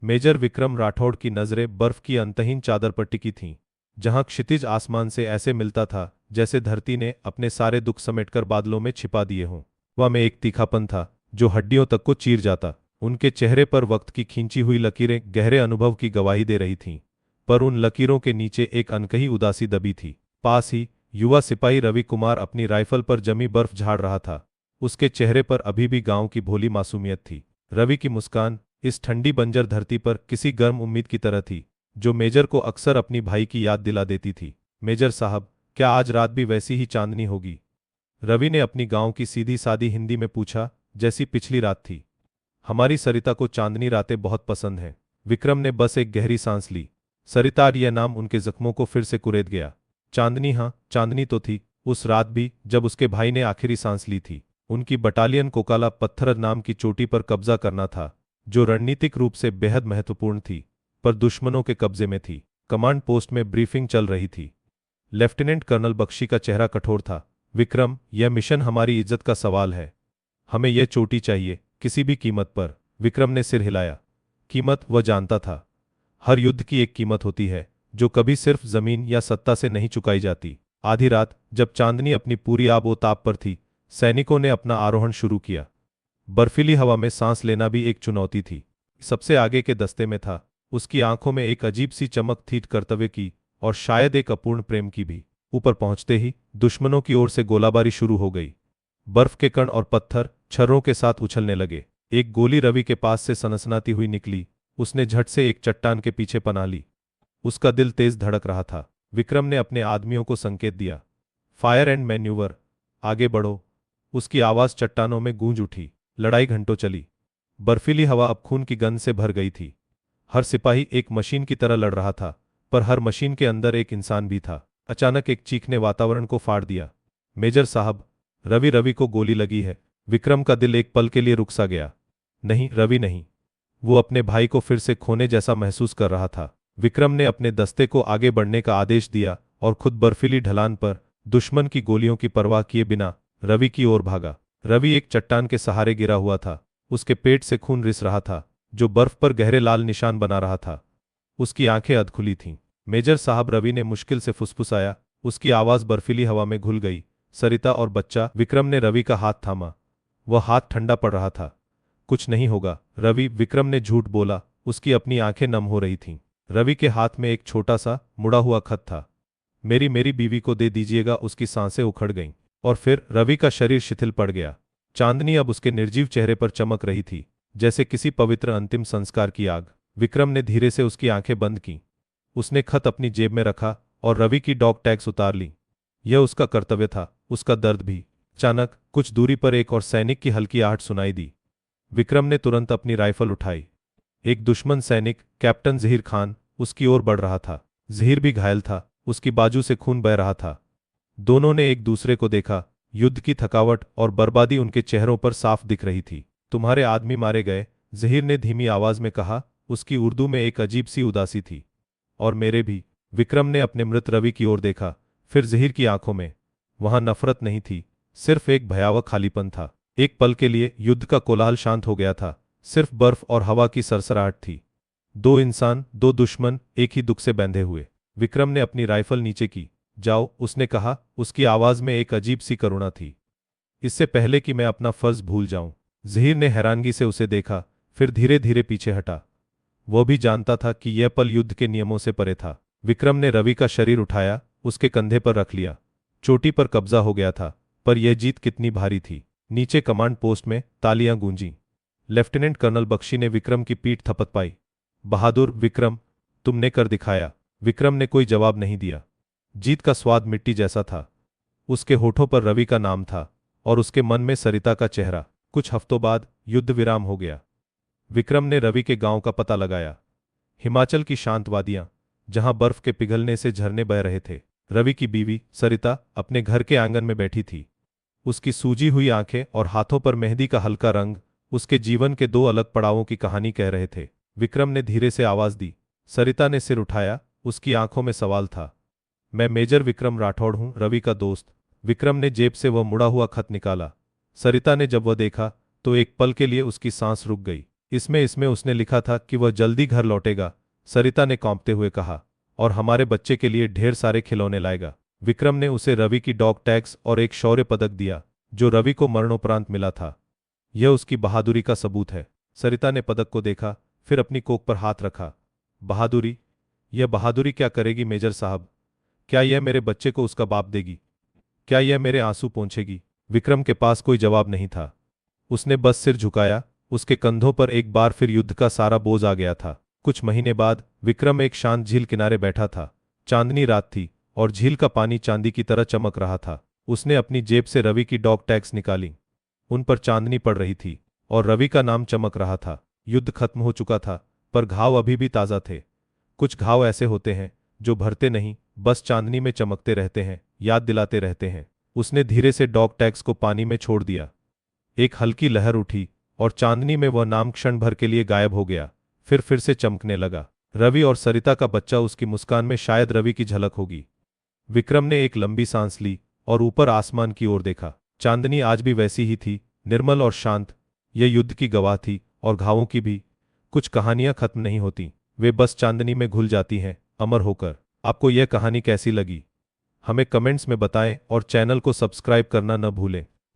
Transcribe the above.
Major Vikram Rathore की नजरें बर्फ की अंतहीन चादर पर टिकी थीं, जहां क्षितिज आसमान से ऐसे मिलता था जैसे धरती ने अपने सारे दुख समेटकर बादलों में छिपा दिए हों। वह में एक तीखापन था जो हड्डियों तक को चीर जाता। उनके चेहरे पर वक्त की खींची हुई लकीरें गहरे अनुभव की गवाही दे रही थीं, पर उन लकीरों के नीचे एक अनकही उदासी दबी थी। पास ही युवा सिपाही रवि कुमार अपनी राइफल पर जमी बर्फ झाड़ रहा था। उसके चेहरे पर अभी भी गांव की भोली मासूमियत थी। रवि की मुस्कान इस ठंडी बंजर धरती पर किसी गर्म उम्मीद की तरह थी, जो मेजर को अक्सर अपनी भाई की याद दिला देती थी। मेजर साहब, क्या आज रात भी वैसी ही चांदनी होगी? रवि ने अपनी गांव की सीधी सादी हिंदी में पूछा, जैसी पिछली रात थी। हमारी सरिता को चांदनी रातें बहुत पसंद हैं। विक्रम ने बस एक गहरी सांस ली। सरिता, यह नाम उनके जख्मों को फिर से कुरेद गया। चांदनी, हाँ चांदनी तो थी, उस रात भी जब उसके भाई ने आखिरी सांस ली थी। उनकी बटालियन को काला पत्थर नाम की चोटी पर कब्जा करना था, जो रणनीतिक रूप से बेहद महत्वपूर्ण थी, पर दुश्मनों के कब्जे में थी। कमांड पोस्ट में ब्रीफिंग चल रही थी। लेफ्टिनेंट कर्नल बख्शी का चेहरा कठोर था। विक्रम, यह मिशन हमारी इज्जत का सवाल है। हमें यह चोटी चाहिए, किसी भी कीमत पर। विक्रम ने सिर हिलाया। कीमत? वह जानता था। हर युद्ध की एक कीमत होती है, जो कभी सिर्फ जमीन या सत्ता से नहीं चुकाई जाती। आधी रात, जब चांदनी अपनी पूरी आबोताब पर थी, सैनिकों ने अपना आरोहण शुरू किया। बर्फीली हवा में सांस लेना भी एक चुनौती थी। सबसे आगे के दस्ते में था। उसकी आंखों में एक अजीब सी चमक थी, कर्तव्य की और शायद एक अपूर्ण प्रेम की भी। ऊपर पहुंचते ही दुश्मनों की ओर से गोलाबारी शुरू हो गई। बर्फ के कण और पत्थर छर्रों के साथ उछलने लगे। एक गोली रवि के पास से सनसनाती हुई निकली। उसने झट से एक चट्टान के पीछे पनाह ली। उसका दिल तेज धड़क रहा था। विक्रम ने अपने आदमियों को संकेत दिया, फायर एंड मैन्यूवर, आगे बढ़ो। उसकी आवाज चट्टानों में गूंज उठी। लड़ाई घंटों चली। बर्फीली हवा अब खून की गंध से भर गई थी। हर सिपाही एक मशीन की तरह लड़ रहा था, पर हर मशीन के अंदर एक इंसान भी था। अचानक एक चीख ने वातावरण को फाड़ दिया। मेजर साहब, रवि को गोली लगी है। विक्रम का दिल एक पल के लिए रुक सा गया। नहीं, रवि नहीं। वो अपने भाई को फिर से खोने जैसा महसूस कर रहा था। विक्रम ने अपने दस्ते को आगे बढ़ने का आदेश दिया और खुद बर्फीली ढलान पर दुश्मन की गोलियों की परवाह किए बिना रवि की ओर भागा। रवि एक चट्टान के सहारे गिरा हुआ था। उसके पेट से खून रिस रहा था, जो बर्फ पर गहरे लाल निशान बना रहा था। उसकी आंखें अधखुली थीं। मेजर साहब, रवि ने मुश्किल से फुसफुसाया। उसकी आवाज बर्फीली हवा में घुल गई। सरिता और बच्चा। विक्रम ने रवि का हाथ थामा। वह हाथ ठंडा पड़ रहा था। कुछ नहीं होगा रवि, विक्रम ने झूठ बोला। उसकी अपनी आंखें नम हो रही थीं। रवि के हाथ में एक छोटा सा मुड़ा हुआ खत था। मेरी मेरी बीवी को दे दीजिएगा। उसकी सांसें उखड़ गईं और फिर रवि का शरीर शिथिल पड़ गया। चांदनी अब उसके निर्जीव चेहरे पर चमक रही थी, जैसे किसी पवित्र अंतिम संस्कार की आग। विक्रम ने धीरे से उसकी आंखें बंद की। उसने खत अपनी जेब में रखा और रवि की डॉग टैग्स उतार ली। यह उसका कर्तव्य था, उसका दर्द भी। अचानक कुछ दूरी पर एक और सैनिक की हल्की आहट सुनाई दी। विक्रम ने तुरंत अपनी राइफल उठाई। एक दुश्मन सैनिक, कैप्टन जहीर खान, उसकी ओर बढ़ रहा था। जहीर भी घायल था, उसकी बाजू से खून बह रहा था। दोनों ने एक दूसरे को देखा। युद्ध की थकावट और बर्बादी उनके चेहरों पर साफ दिख रही थी। तुम्हारे आदमी मारे गए, जहीर ने धीमी आवाज में कहा। उसकी उर्दू में एक अजीब सी उदासी थी। और मेरे भी। विक्रम ने अपने मृत रवि की ओर देखा, फिर जहीर की आंखों में। वहां नफरत नहीं थी, सिर्फ एक भयावह खालीपन था। एक पल के लिए युद्ध का कोलाहल शांत हो गया था। सिर्फ बर्फ और हवा की सरसराहट थी। दो इंसान, दो दुश्मन, एक ही दुख से बंधे हुए। विक्रम ने अपनी राइफल नीचे की। जाओ, उसने कहा। उसकी आवाज में एक अजीब सी करुणा थी। इससे पहले कि मैं अपना फर्ज भूल जाऊं। जहीर ने हैरानगी से उसे देखा, फिर धीरे धीरे पीछे हटा। वह भी जानता था कि यह पल युद्ध के नियमों से परे था। विक्रम ने रवि का शरीर उठाया, उसके कंधे पर रख लिया। चोटी पर कब्जा हो गया था, पर यह जीत कितनी भारी थी। नीचे कमांड पोस्ट में तालियां गूंजीं। लेफ्टिनेंट कर्नल बख्शी ने विक्रम की पीठ थपथपाई। बहादुर विक्रम, तुमने कर दिखाया। विक्रम ने कोई जवाब नहीं दिया। जीत का स्वाद मिट्टी जैसा था। उसके होठों पर रवि का नाम था और उसके मन में सरिता का चेहरा। कुछ हफ्तों बाद युद्ध विराम हो गया। विक्रम ने रवि के गांव का पता लगाया। हिमाचल की शांत वादियां, जहां बर्फ के पिघलने से झरने बह रहे थे। रवि की बीवी सरिता अपने घर के आंगन में बैठी थी। उसकी सूजी हुई आंखें और हाथों पर मेहंदी का हल्का रंग उसके जीवन के दो अलग पड़ावों की कहानी कह रहे थे। विक्रम ने धीरे से आवाज दी। सरिता ने सिर उठाया। उसकी आंखों में सवाल था। मैं मेजर विक्रम राठौड़ हूं, रवि का दोस्त। विक्रम ने जेब से वह मुड़ा हुआ खत निकाला। सरिता ने जब वह देखा तो एक पल के लिए उसकी सांस रुक गई। इसमें इसमें उसने लिखा था कि वह जल्दी घर लौटेगा, सरिता ने कांपते हुए कहा, और हमारे बच्चे के लिए ढेर सारे खिलौने लाएगा। विक्रम ने उसे रवि की डॉग टैग्स और एक शौर्य पदक दिया, जो रवि को मरणोपरांत मिला था। यह उसकी बहादुरी का सबूत है। सरिता ने पदक को देखा, फिर अपनी कोख पर हाथ रखा। बहादुरी? यह बहादुरी क्या करेगी मेजर साहब? क्या यह मेरे बच्चे को उसका बाप देगी? क्या यह मेरे आंसू पोंछेगी? विक्रम के पास कोई जवाब नहीं था। उसने बस सिर झुकाया। उसके कंधों पर एक बार फिर युद्ध का सारा बोझ आ गया था। कुछ महीने बाद विक्रम एक शांत झील किनारे बैठा था। चांदनी रात थी और झील का पानी चांदी की तरह चमक रहा था। उसने अपनी जेब से रवि की डॉग टैग्स निकाली। उन पर चांदनी पड़ रही थी और रवि का नाम चमक रहा था। युद्ध खत्म हो चुका था, पर घाव अभी भी ताज़ा थे। कुछ घाव ऐसे होते हैं जो भरते नहीं, बस चांदनी में चमकते रहते हैं, याद दिलाते रहते हैं। उसने धीरे से डॉग टैग्स को पानी में छोड़ दिया। एक हल्की लहर उठी और चांदनी में वह नाम क्षण भर के लिए गायब हो गया, फिर से चमकने लगा। रवि और सरिता का बच्चा, उसकी मुस्कान में शायद रवि की झलक होगी। विक्रम ने एक लंबी सांस ली और ऊपर आसमान की ओर देखा। चांदनी आज भी वैसी ही थी, निर्मल और शांत। यह युद्ध की गवाह थी और घावों की भी। कुछ कहानियां खत्म नहीं होती, वे बस चांदनी में घुल जाती हैं, अमर होकर। आपको यह कहानी कैसी लगी? हमें कमेंट्स में बताएं और चैनल को सब्सक्राइब करना न भूलें।